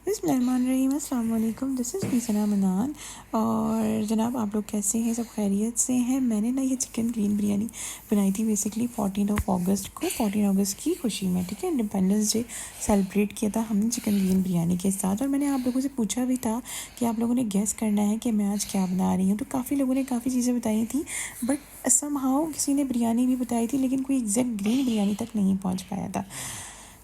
बिस्मिल्लाहिर्रहमानिर्रहीम, अस्सलाम वालेकुम। दिस इज़ मी सना मनान। और जनाब आप लोग कैसे हैं? सब खैरियत से हैं? मैंने ना ये चिकन ग्रीन बिरयानी बनाई थी बेसिकली 14 अगस्त को, 14 अगस्त की खुशी में। ठीक है, इंडिपेंडेंस डे सेलिब्रेट किया था हमने चिकन ग्रीन बिरयानी के साथ। और मैंने आप लोगों से पूछा भी था कि आप लोगों ने गेस करना है कि मैं आज क्या बना रही हूँ। तो काफ़ी लोगों ने काफ़ी चीज़ें बताई थी, बट समहाउ किसी ने बिरयानी भी बताई थी, लेकिन कोई एग्जैक्ट ग्रीन बिरयानी तक नहीं पहुँच पाया था।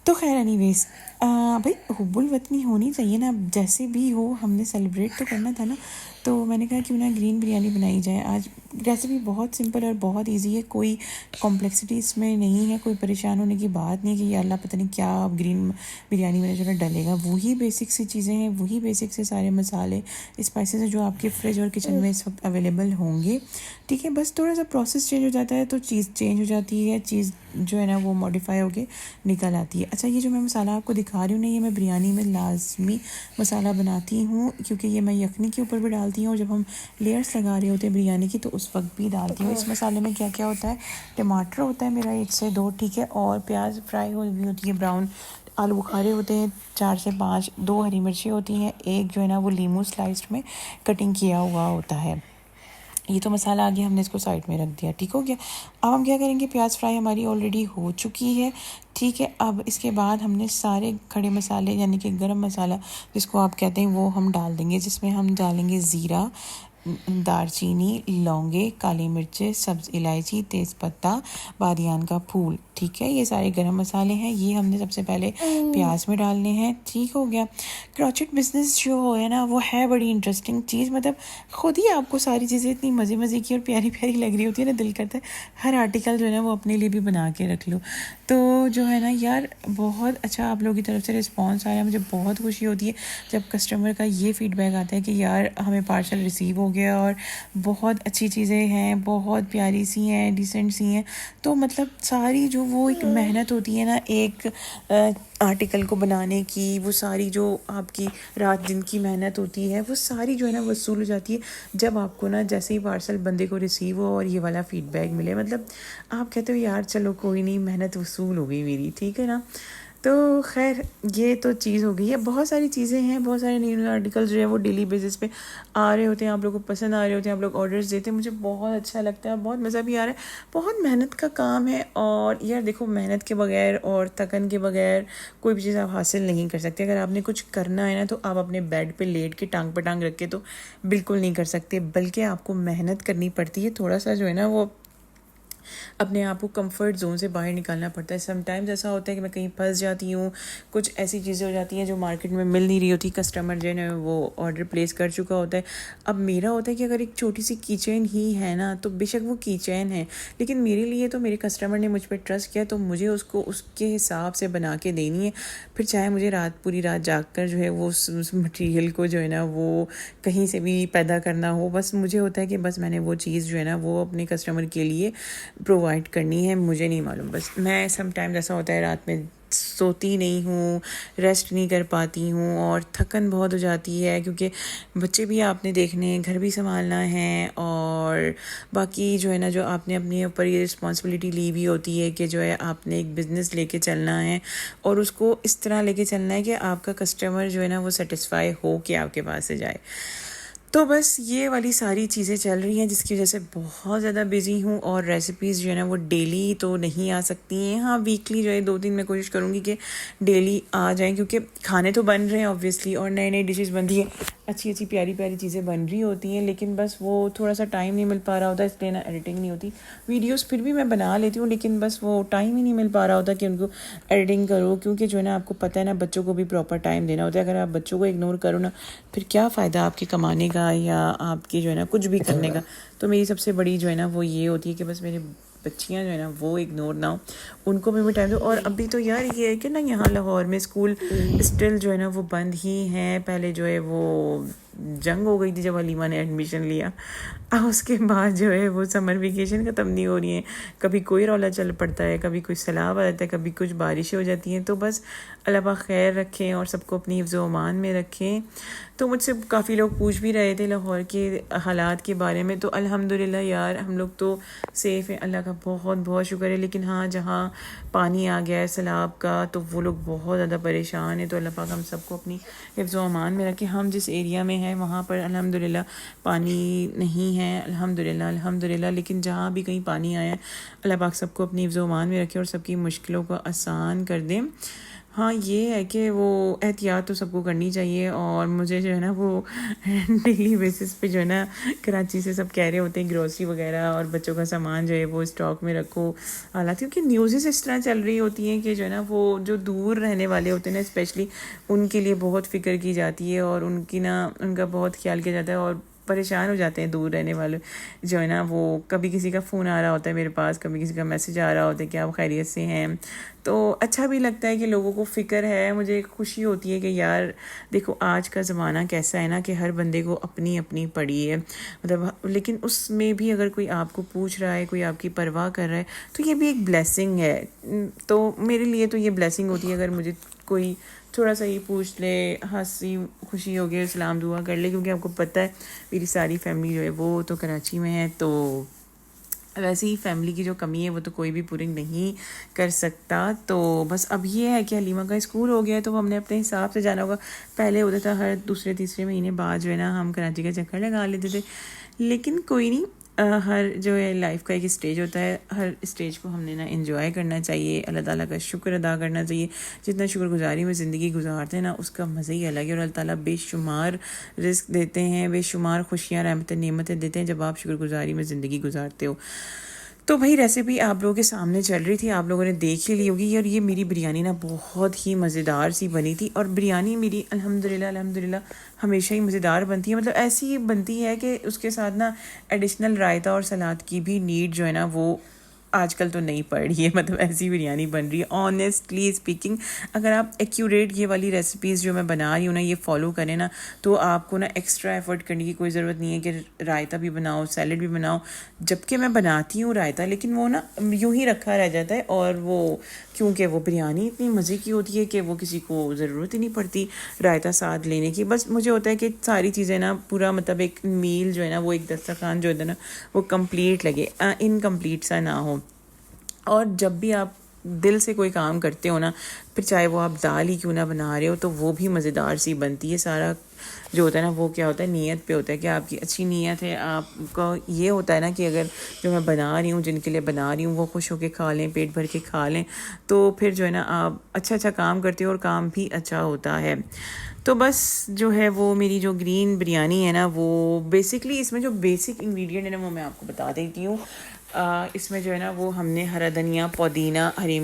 तो खैर एनीवेज, भाई हुब्बुल वतनी होनी चाहिए ना। अब जैसे भी हो हमने सेलिब्रेट तो करना था ना, तो मैंने कहा क्यों ना ग्रीन बिरयानी बनाई जाए आज। रेसिपी बहुत सिंपल और बहुत इजी है, कोई कॉम्प्लेक्सिटी इसमें नहीं है, कोई परेशान होने की बात नहीं है कि या अल्लाह पता नहीं क्या ग्रीन बिरयानी में जो है डलेगा। वही बेसिक सी चीज़ें हैं, वही बेसिक से सारे मसाले स्पाइसेस हैं जो आपके फ्रिज और किचन में इस वक्त अवेलेबल होंगे। ठीक है, बस थोड़ा सा प्रोसेस चेंज हो जाता है तो चीज़ चेंज हो जाती है, चीज़ जो है ना वो मॉडिफाई होके निकल आती है। अच्छा, ये जो मैं मसाला आपको दिखा रही हूँ ना, ये मैं बिरयानी में लाजमी मसाला बनाती हूँ, क्योंकि ये मैं यखनी के ऊपर भी डालती हूँ और जब हम लेयर्स लगा रहे होते हैं बिरयानी की तो उस वक्त भी डालती हूँ। इस मसाले में क्या क्या होता है? टमाटर होता है मेरा 1 से 2, ठीक है, और प्याज फ्राई हुई होती है ब्राउन, आलू बुखारे होते हैं 4 से 5, 2 हरी मिर्ची होती हैं, एक जो है ना वो लीमू स्लाइस्ड में कटिंग किया हुआ होता है। ये तो मसाला आ गया, हमने इसको साइड में रख दिया, ठीक हो गया। अब हम क्या करेंगे, प्याज फ्राई हमारी ऑलरेडी हो चुकी है, ठीक है। अब इसके बाद हमने सारे खड़े मसाले यानी कि गरम मसाला जिसको आप कहते हैं वो हम डाल देंगे, जिसमें हम डालेंगे ज़ीरा, दालचीनी, लौंगे, काली मिर्चें, सब्ज़ इलायची, तेज़पत्ता, बादियान का फूल, ठीक है। ये सारे गरम मसाले हैं, ये हमने सबसे पहले प्याज में डालने हैं, ठीक हो गया। क्रॉचेट बिजनेस जो है ना वो है बड़ी इंटरेस्टिंग चीज़, मतलब ख़ुद ही आपको सारी चीज़ें इतनी मज़े मज़े की और प्यारी प्यारी लग रही होती है ना, दिल करता है हर आर्टिकल जो है ना वो अपने लिए भी बना के रख लो। तो जो है ना यार, बहुत अच्छा आप लोगों की तरफ से रिस्पॉन्स आया, मुझे बहुत खुशी होती है जब कस्टमर का ये फ़ीडबैक आता है कि यार हमें पार्सल रिसीव हो गया और बहुत अच्छी चीज़ें हैं, बहुत प्यारी सी हैं, डिसेंट सी हैं। तो मतलब सारी जो वो एक मेहनत होती है ना एक आर्टिकल को बनाने की, वो सारी जो आपकी रात दिन की मेहनत होती है वो सारी जो है ना वसूल हो जाती है जब आपको ना जैसे ही पार्सल बंदे को रिसीव हो और ये वाला फ़ीडबैक मिले। मतलब आप कहते हो यार चलो कोई नहीं, मेहनत वसूल हो गई मेरी, ठीक है ना। तो खैर ये तो चीज़ हो गई है। बहुत सारी चीज़ें हैं, बहुत सारे न्यू आर्टिकल्स जो है वो डेली बेसिस पे आ रहे होते हैं, आप लोगों को पसंद आ रहे होते हैं, आप लोग ऑर्डर्स देते हैं, मुझे बहुत अच्छा लगता है, बहुत मज़ा भी आ रहा है। बहुत मेहनत का काम है और यार देखो, मेहनत के बगैर और थकन के बगैर कोई भी चीज़ आप हासिल नहीं कर सकते। अगर आपने कुछ करना है ना तो आप अपने बेड पे लेट के टांग पर टांग रख के तो बिल्कुल नहीं कर सकते, बल्कि आपको मेहनत करनी पड़ती है। थोड़ा सा जो है ना वो अपने आप को कंफर्ट जोन से बाहर निकालना पड़ता है। समटाइम्स ऐसा होता है कि मैं कहीं फंस जाती हूँ, कुछ ऐसी चीज़ें हो जाती हैं जो मार्केट में मिल नहीं रही होती, कस्टमर जो है वो ऑर्डर प्लेस कर चुका होता है। अब मेरा होता है कि अगर एक छोटी सी कीचेन ही है ना, तो बेशक वो कीचेन है, लेकिन मेरे लिए तो मेरे कस्टमर ने मुझ पर ट्रस्ट किया तो मुझे उसको उसके हिसाब से बना के देनी है। फिर चाहे मुझे पूरी रात जाग कर जो है वो उस मटीरियल को जो है ना वो कहीं से भी पैदा करना हो, बस मुझे होता है कि बस मैंने वो चीज़ जो है ना वो अपने कस्टमर के लिए प्रोवाइड करनी है। मुझे नहीं मालूम, बस मैं समटाइम्स ऐसा होता है रात में सोती नहीं हूँ, रेस्ट नहीं कर पाती हूँ और थकन बहुत हो जाती है, क्योंकि बच्चे भी आपने देखने हैं, घर भी संभालना है और बाकी जो है ना जो आपने अपने ऊपर ये रिस्पॉन्सिबिलिटी ली हुई होती है कि जो है आपने एक बिज़नेस लेके चलना है और उसको इस तरह लेके चलना है कि आपका कस्टमर जो है ना वो सेटिस्फाई हो के आपके पास से जाए। तो बस ये वाली सारी चीज़ें चल रही हैं जिसकी वजह से बहुत ज़्यादा बिज़ी हूँ और रेसिपीज़ जो है ना वो डेली तो नहीं आ सकती हैं। हाँ, वीकली जो है 2-3 मैं कोशिश करूँगी कि डेली आ जाएं, क्योंकि खाने तो बन रहे हैं ऑब्वियसली और नई नई डिशेस बन रही है, अच्छी अच्छी प्यारी प्यारी चीज़ें बन रही होती हैं, लेकिन बस वो थोड़ा सा टाइम नहीं मिल पा रहा होता, इसलिए ना एडिटिंग नहीं होती। वीडियोस फिर भी मैं बना लेती हूँ, लेकिन बस वो टाइम ही नहीं मिल पा रहा होता कि उनको एडिटिंग करो, क्योंकि जो है ना आपको पता है ना बच्चों को भी प्रॉपर टाइम देना होता है। अगर आप बच्चों को इग्नोर करो ना, फिर क्या फ़ायदा आपके कमाने का या आपकी जो है ना कुछ भी करने का। तो मेरी सबसे बड़ी जो है ना वो ये होती है कि बस मेरी बच्चियाँ जो है ना वो इग्नोर ना हो, उनको भी मैं टाइम दूँ। और अभी तो यार ये है कि ना यहाँ लाहौर में स्कूल स्टिल जो है ना वो बंद ही हैं। पहले जो है वो जंग हो गई थी जब हलीमा ने एडमिशन लिया। अब उसके बाद जो है वो समर वेकेशन ख़त्म नहीं हो रही है, कभी कोई रौला चल पड़ता है, कभी कुछ सैलाब आ जाता है, कभी कुछ बारिशें हो जाती हैं। तो बस अल्लाह पाक खैर रखें और सबको अपनी हिफ्ज़ व अमान में रखें। तो मुझसे काफ़ी लोग पूछ भी रहे थे लाहौर के हालात के बारे में, तो अल्हम्दुलिल्लाह यार हम लोग तो सेफ़ हैं, अल्लाह का बहुत बहुत शुक्र है। लेकिन हाँ, जहाँ पानी आ गया है सैलाब का तो वो लोग बहुत ज़्यादा परेशान हैं। तो अल्लाह पाक हम सबको अपनी हिफ्ज़ व अमान में रखें। हम जिस एरिया में हैं वहाँ पर अल्हम्दुलिल्लाह पानी नहीं है, अल्हम्दुलिल्लाह अल्हम्दुलिल्लाह। लेकिन जहाँ भी कहीं पानी आया है अल्लाह पाक सबको अपनी हिफ्ज़ व अमान में रखे और सबकी मुश्किलों को आसान कर दें। हाँ, ये है कि वो एहतियात तो सबको करनी चाहिए। और मुझे जो है ना वो डेली बेसिस पे जो है ना कराची से सब कह रहे होते हैं ग्रोसरी वगैरह और बच्चों का सामान जो है वो स्टॉक में रखो। हालांकि क्योंकि न्यूज़ेस इस तरह चल रही होती हैं कि जो है ना वो जो दूर रहने वाले होते हैं ना स्पेशली उनके लिए बहुत फ़िक्र की जाती है और उनका बहुत ख्याल किया जाता है और परेशान हो जाते हैं दूर रहने वाले जो है ना। वो कभी किसी का फ़ोन आ रहा होता है मेरे पास, कभी किसी का मैसेज आ रहा होता है कि आप खैरियत से हैं। तो अच्छा भी लगता है कि लोगों को फ़िक्र है। मुझे खुशी होती है कि यार देखो आज का ज़माना कैसा है ना कि हर बंदे को अपनी अपनी पड़ी है, मतलब लेकिन उसमें भी अगर कोई आपको पूछ रहा है, कोई आपकी परवाह कर रहा है तो ये भी एक ब्लेसिंग है। तो मेरे लिए तो ये ब्लेसिंग होती है अगर मुझे कोई थोड़ा सा ही पूछ ले, हंसी खुशी हो गई, सलाम दुआ कर ले। क्योंकि आपको पता है मेरी सारी फैमिली जो है वो तो कराची में है, तो वैसे ही फैमिली की जो कमी है वो तो कोई भी पूरी नहीं कर सकता। तो बस अब ये है कि हलीमा का स्कूल हो गया है तो हमने अपने हिसाब से जाना होगा। पहले होता था हर दूसरे तीसरे महीने बाद जो है ना हम कराची का चक्कर लगा लेते थे, लेकिन कोई नहीं। हर जो है लाइफ का एक स्टेज होता है, हर स्टेज को हमने ना एंजॉय करना चाहिए, अल्लाह ताला का शुक्र अदा करना चाहिए। जितना शुक्रगुजारी में ज़िंदगी गुजारते हैं ना उसका मज़ा ही अलग है। और अल्लाह ताला बेशुमार रिस्क देते हैं, बेशुमार खुशियाँ रहमतें नेमतें देते हैं जब आप शुक्रगुजारी में ज़िंदगी गुजारते हो। तो भाई रेसिपी आप लोगों के सामने चल रही थी, आप लोगों ने देख ही ली होगी। और ये मेरी बिरयानी ना बहुत ही मज़ेदार सी बनी थी। और बिरयानी मेरी अल्हम्दुलिल्लाह अल्हम्दुलिल्लाह हमेशा ही मज़ेदार बनती है, मतलब ऐसी बनती है कि उसके साथ ना एडिशनल रायता और सलाद की भी नीड जो है ना वो आजकल तो नहीं पड़ रही है। मतलब ऐसी बिरयानी बन रही है ऑनेस्टली स्पीकिंग। अगर आप एक्यूरेट ये वाली रेसिपीज़ जो मैं बना रही हूँ ना ये फॉलो करें ना तो आपको ना एक्स्ट्रा एफर्ट करने की कोई ज़रूरत नहीं है कि रायता भी बनाओ, सैलड भी बनाओ। जबकि मैं बनाती हूँ रायता लेकिन वो ना यूं ही रखा रह जाता है। और वो क्योंकि वो बिरयानी इतनी मज़े की होती है कि वो किसी को ज़रूरत ही नहीं पड़ती रायता साथ लेने की। बस मुझे होता है कि सारी चीज़ें ना पूरा मतलब एक मील जो है ना वो एक दस्तरखान जो है ना वो कंप्लीट लगे, इनकम्प्लीट सा ना हो। और जब भी आप दिल से कोई काम करते हो ना, फिर चाहे वो आप दाल ही क्यों ना बना रहे हो तो वो भी मज़ेदार सी बनती है। सारा जो होता है ना वो क्या होता है नीयत पे होता है कि आपकी अच्छी नीयत है। आपका ये होता है ना कि अगर जो मैं बना रही हूँ जिनके लिए बना रही हूँ वो खुश होकर खा लें, पेट भर के खा लें, तो फिर जो है ना आप अच्छा अच्छा काम करते हो और काम भी अच्छा होता है। तो बस जो है वो मेरी जो ग्रीन बिरयानी है ना वो बेसिकली इसमें जो बेसिक इंग्रेडिएंट है ना वो मैं आपको बता देती हूँ। इसमें जो है ना वो हमने हरा धनिया, पुदीना, हरी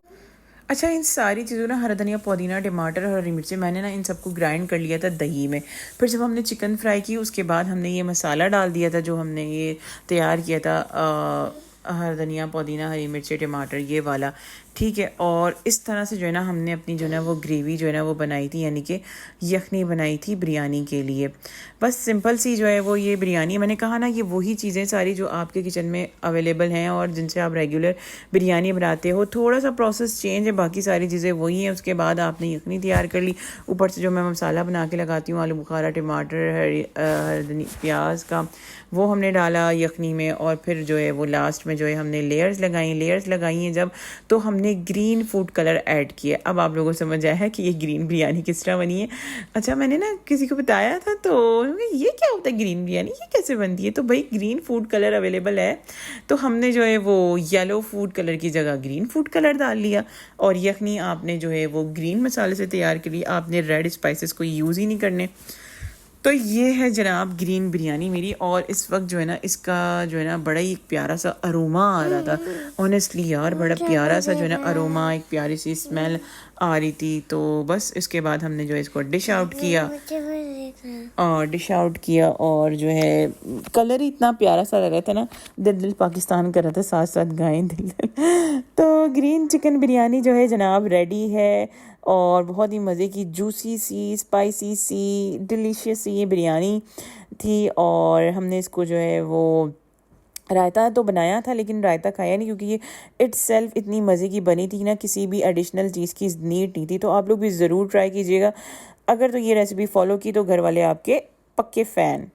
अच्छा इन सारी चीज़ों ना हरा धनिया, पुदीना, टमाटर और हरी मिर्ची मैंने ना इन सबको ग्राइंड कर लिया था दही में। फिर जब हमने चिकन फ्राई की उसके बाद हमने ये मसाला डाल दिया था जो हमने ये तैयार किया था, हरा धनिया, पुदीना, हरी मिर्ची, टमाटर ये वाला, ठीक है। और इस तरह से जो है ना हमने अपनी जो है ना वो ग्रेवी जो है ना वो बनाई थी, यानी कि यखनी बनाई थी बिरयानी के लिए। बस सिंपल सी जो है वो ये बिरयानी, मैंने कहा ना ये वही चीज़ें सारी जो आपके किचन में अवेलेबल हैं और जिनसे आप रेगुलर बिरयानी बनाते हो। थोड़ा सा प्रोसेस चेंज है, बाकी सारी चीज़ें वही हैं। उसके बाद आपने यखनी तैयार कर ली, ऊपर से जो मैं मसाला बना के लगाती हूँ आलू बुखारा, टमाटर, प्याज का, वो हमने डाला यखनी में। और फिर जो है वो लास्ट में जो है हमने लेयर्स लगाई हैं जब, तो हमने ग्रीन फूड कलर ऐड किया। अब आप लोगों को समझ आया है कि ये ग्रीन बिरयानी किस तरह बनी है। अच्छा मैंने ना किसी को बताया था तो ये क्या होता है ग्रीन बिरयानी, ये कैसे बनती है? तो भाई ग्रीन फूड कलर अवेलेबल है तो हमने जो है वो येलो फूड कलर की जगह ग्रीन फूड कलर डाल लिया। और यखनी आपने जो है वो ग्रीन मसाले से तैयार करी, आपने रेड स्पाइसेस को यूज़ ही नहीं करने। तो ये है जनाब ग्रीन बिरयानी मेरी। और इस वक्त जो है ना इसका जो है ना बड़ा ही एक प्यारा सा अरोमा आ रहा था ऑनेस्टली यार, बड़ा प्यारा सा जो है ना अरोमा, एक प्यारी सी स्मेल आ रही थी। तो बस इसके बाद हमने जो है इसको डिश आउट किया। और डिश आउट किया, और जो है कलर ही इतना प्यारा सा लग रहा था ना, दिल दिल पाकिस्तान कर रहा था, साथ साथ गाएं दिल दिल। तो ग्रीन चिकन बिरयानी जो है जनाब रेडी है, और बहुत ही मज़े की जूसी सी स्पाइसी सी डिलीशियस सी ये बिरयानी थी। और हमने इसको जो है वो रायता तो बनाया था, लेकिन रायता खाया नहीं, क्योंकि ये इट्स सेल्फ इतनी मज़े की बनी थी ना, किसी भी एडिशनल चीज़ की नीड नहीं थी। तो आप लोग भी ज़रूर ट्राई कीजिएगा। अगर तो ये रेसिपी फॉलो की तो घर वाले आपके पक्के फ़ैन।